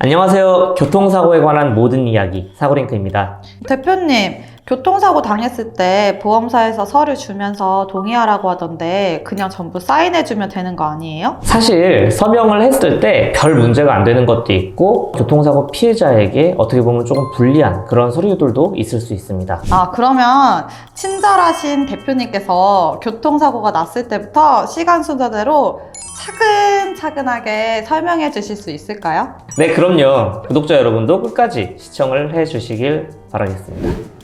안녕하세요. 교통사고에 관한 모든 이야기 사고링크입니다. 대표님, 교통사고 당했을 때 보험사에서 서류 주면서 동의하라고 하던데 그냥 전부 사인해주면 되는 거 아니에요? 사실 서명을 했을 때 별 문제가 안 되는 것도 있고 교통사고 피해자에게 어떻게 보면 조금 불리한 그런 서류들도 있을 수 있습니다. 그러면 친절하신 대표님께서 교통사고가 났을 때부터 시간 순서대로 차근차근하게 설명해 주실 수 있을까요? 네, 그럼요. 구독자 여러분도 끝까지 시청을 해주시길 바라겠습니다.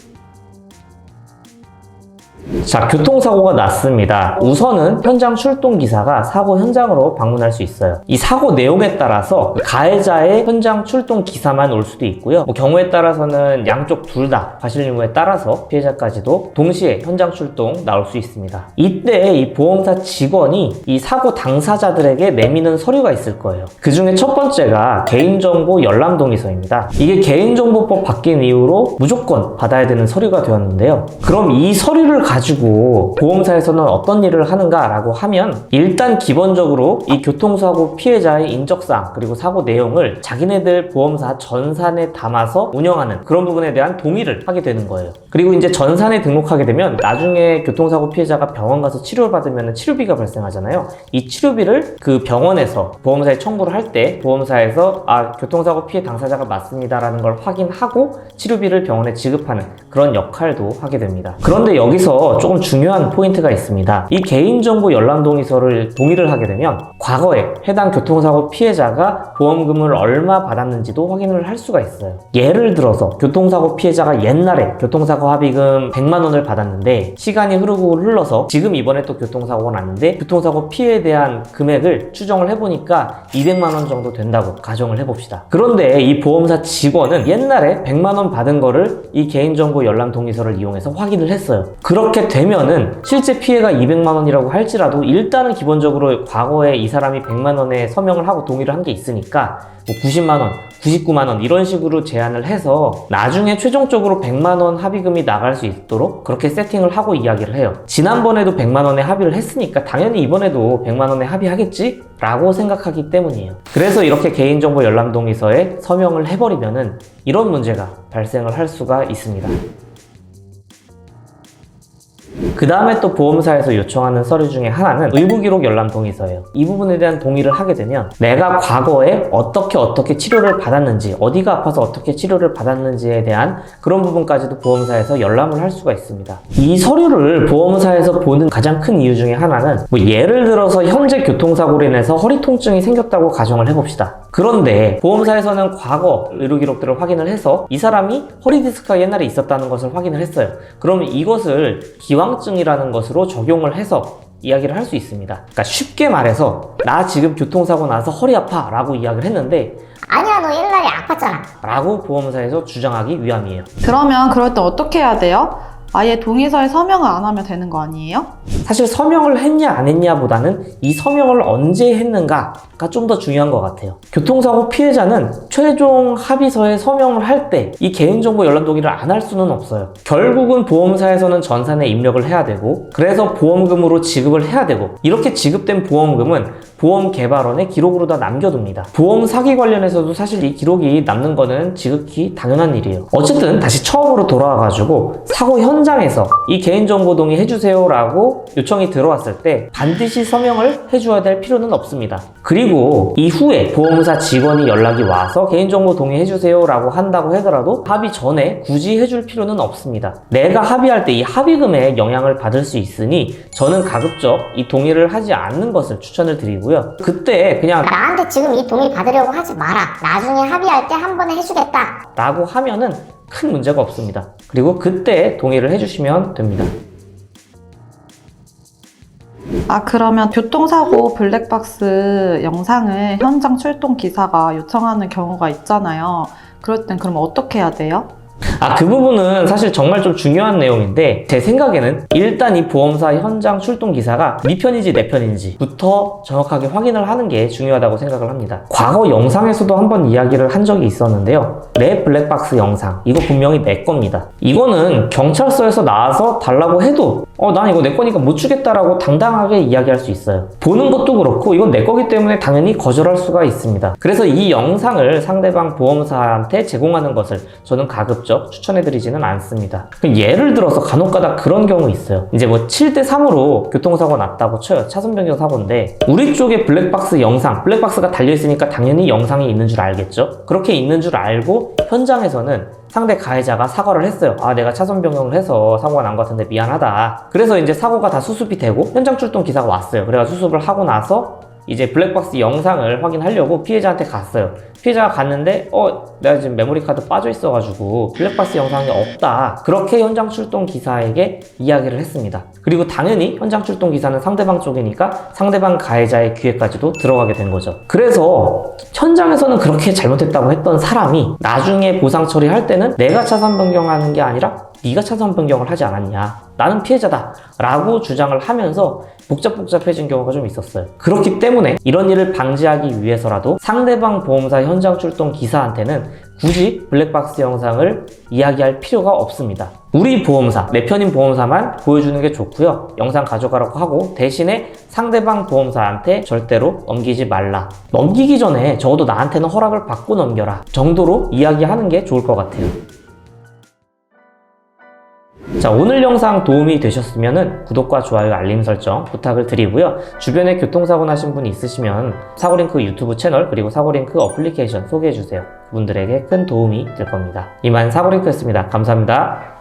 자, 교통사고가 났습니다. 우선은 현장 출동 기사가 사고 현장으로 방문할 수 있어요. 이 사고 내용에 따라서 가해자의 현장 출동 기사만 올 수도 있고요. 경우에 따라서는 양쪽 둘 다 과실 유무에 따라서 피해자까지도 동시에 현장 출동 나올 수 있습니다. 이때 이 보험사 직원이 이 사고 당사자들에게 내미는 서류가 있을 거예요. 그 중에 첫 번째가 개인정보 열람 동의서입니다. 이게 개인정보법 바뀐 이후로 무조건 받아야 되는 서류가 되었는데요. 그럼 이 서류를 가지고 보험사에서는 어떤 일을 하는가라고 하면 일단 기본적으로 이 교통사고 피해자의 인적사항 그리고 사고 내용을 자기네들 보험사 전산에 담아서 운영하는 그런 부분에 대한 동의를 하게 되는 거예요. 그리고 이제 전산에 등록하게 되면 나중에 교통사고 피해자가 병원 가서 치료를 받으면 치료비가 발생하잖아요. 이 치료비를 그 병원에서 보험사에 청구를 할 때 보험사에서 교통사고 피해 당사자가 맞습니다라는 걸 확인하고 치료비를 병원에 지급하는 그런 역할도 하게 됩니다. 그런데 여기서 조금 중요한 포인트가 있습니다. 이 개인정보 열람 동의서를 동의를 하게 되면 과거에 해당 교통사고 피해자가 보험금을 얼마 받았는지도 확인을 할 수가 있어요. 예를 들어서 교통사고 피해자가 옛날에 교통사고 합의금 100만 원을 받았는데 시간이 흘러서 지금 이번에 또 교통사고가 났는데 교통사고 피해에 대한 금액을 추정을 해보니까 200만 원 정도 된다고 가정을 해봅시다. 그런데 이 보험사 직원은 옛날에 100만 원 받은 거를 이 개인정보 열람 동의서를 이용해서 확인을 했어요. 그렇게 되면은 실제 피해가 200만 원이라고 할지라도 일단은 기본적으로 과거에 이 사람이 100만 원에 서명을 하고 동의를 한 게 있으니까 90만 원, 99만 원 이런 식으로 제한을 해서 나중에 최종적으로 100만 원 합의금이 나갈 수 있도록 그렇게 세팅을 하고 이야기를 해요. 지난번에도 100만 원에 합의를 했으니까 당연히 이번에도 100만 원에 합의하겠지? 라고 생각하기 때문이에요. 그래서 이렇게 개인정보 열람 동의서에 서명을 해버리면은 이런 문제가 발생을 할 수가 있습니다. 그 다음에 또 보험사에서 요청하는 서류 중에 하나는 의무기록 열람 동의서예요. 이 부분에 대한 동의를 하게 되면 내가 과거에 어떻게 치료를 받았는지 어디가 아파서 어떻게 치료를 받았는지에 대한 그런 부분까지도 보험사에서 열람을 할 수가 있습니다. 이 서류를 보험사에서 보는 가장 큰 이유 중에 하나는 예를 들어서 현재 교통사고로 인해서 허리 통증이 생겼다고 가정을 해봅시다. 그런데 보험사에서는 과거 의료기록들을 확인을 해서 이 사람이 허리디스크가 옛날에 있었다는 것을 확인을 했어요. 그럼 이것을 기왕증이라는 것으로 적용을 해서 이야기를 할 수 있습니다. 그러니까 쉽게 말해서 나 지금 교통사고 나서 허리 아파 라고 이야기를 했는데 아니야, 너 옛날에 아팠잖아 라고 보험사에서 주장하기 위함이에요. 그러면 그럴 때 어떻게 해야 돼요? 아예 동의서에 서명을 안 하면 되는 거 아니에요? 사실 서명을 했냐 안 했냐보다는 이 서명을 언제 했는가가 좀 더 중요한 것 같아요. 교통사고 피해자는 최종 합의서에 서명을 할 때 이 개인정보 열람 동의를 안 할 수는 없어요. 결국은 보험사에서는 전산에 입력을 해야 되고 그래서 보험금으로 지급을 해야 되고 이렇게 지급된 보험금은 보험개발원에 기록으로 다 남겨둡니다. 보험 사기 관련해서도 사실 이 기록이 남는 거는 지극히 당연한 일이에요. 어쨌든 다시 처음으로 돌아와가지고 사고 현장에서 이 개인정보 동의 해주세요 라고 요청이 들어왔을 때 반드시 서명을 해줘야 될 필요는 없습니다. 그리고 이후에 보험사 직원이 연락이 와서 개인정보 동의 해주세요 라고 한다고 하더라도 합의 전에 굳이 해줄 필요는 없습니다. 내가 합의할 때 이 합의금에 영향을 받을 수 있으니 저는 가급적 이 동의를 하지 않는 것을 추천을 드리고요. 그때 그냥 나한테 지금 이 동의 받으려고 하지 마라, 나중에 합의할 때 한 번에 해주겠다 라고 하면은 큰 문제가 없습니다. 그리고 그때 동의를 해주시면 됩니다. 그러면 교통사고 블랙박스 영상을 현장 출동 기사가 요청하는 경우가 있잖아요. 그럴 땐 그럼 어떻게 해야 돼요? 그 부분은 사실 정말 좀 중요한 내용인데 제 생각에는 일단 이 보험사 현장 출동 기사가 네 편인지 내 편인지부터 정확하게 확인을 하는 게 중요하다고 생각을 합니다. 과거 영상에서도 한번 이야기를 한 적이 있었는데요. 내 블랙박스 영상 이거 분명히 내 겁니다. 이거는 경찰서에서 나와서 달라고 해도 난 이거 내 거니까 못 주겠다라고 당당하게 이야기할 수 있어요. 보는 것도 그렇고 이건 내 거기 때문에 당연히 거절할 수가 있습니다. 그래서 이 영상을 상대방 보험사한테 제공하는 것을 저는 가급적 추천해드리지는 않습니다. 예를 들어서 간혹가다 그런 경우 있어요. 이제 뭐 7대3으로 교통사고 났다고 쳐요. 차선 변경 사고인데 우리 쪽에 블랙박스 영상, 블랙박스가 달려있으니까 당연히 영상이 있는 줄 알겠죠? 그렇게 있는 줄 알고 현장에서는 상대 가해자가 사과를 했어요. 내가 차선 변경을 해서 사고가 난 것 같은데 미안하다. 그래서 이제 사고가 다 수습이 되고 현장 출동 기사가 왔어요. 그래가지고 수습을 하고 나서 이제 블랙박스 영상을 확인하려고 피해자한테 갔어요. 피해자가 갔는데 내가 지금 메모리카드 빠져 있어가지고 블랙박스 영상이 없다. 그렇게 현장 출동 기사에게 이야기를 했습니다. 그리고 당연히 현장 출동 기사는 상대방 쪽이니까 상대방 가해자의 귀에까지도 들어가게 된 거죠. 그래서 현장에서는 그렇게 잘못했다고 했던 사람이 나중에 보상 처리할 때는 내가 차선 변경하는 게 아니라 네가 차선 변경을 하지 않았냐, 나는 피해자다 라고 주장을 하면서 복잡해진 경우가 좀 있었어요. 그렇기 때문에 이런 일을 방지하기 위해서라도 상대방 보험사 현장 출동 기사한테는 굳이 블랙박스 영상을 이야기할 필요가 없습니다. 우리 보험사, 내 편인 보험사만 보여주는 게 좋고요. 영상 가져가라고 하고 대신에 상대방 보험사한테 절대로 넘기지 말라. 넘기기 전에 적어도 나한테는 허락을 받고 넘겨라 정도로 이야기하는 게 좋을 것 같아요. 자, 오늘 영상 도움이 되셨으면 구독과 좋아요, 알림 설정 부탁을 드리고요. 주변에 교통사고 나신 분이 있으시면 사고링크 유튜브 채널 그리고 사고링크 어플리케이션 소개해주세요. 그분들에게 큰 도움이 될 겁니다. 이만 사고링크였습니다. 감사합니다.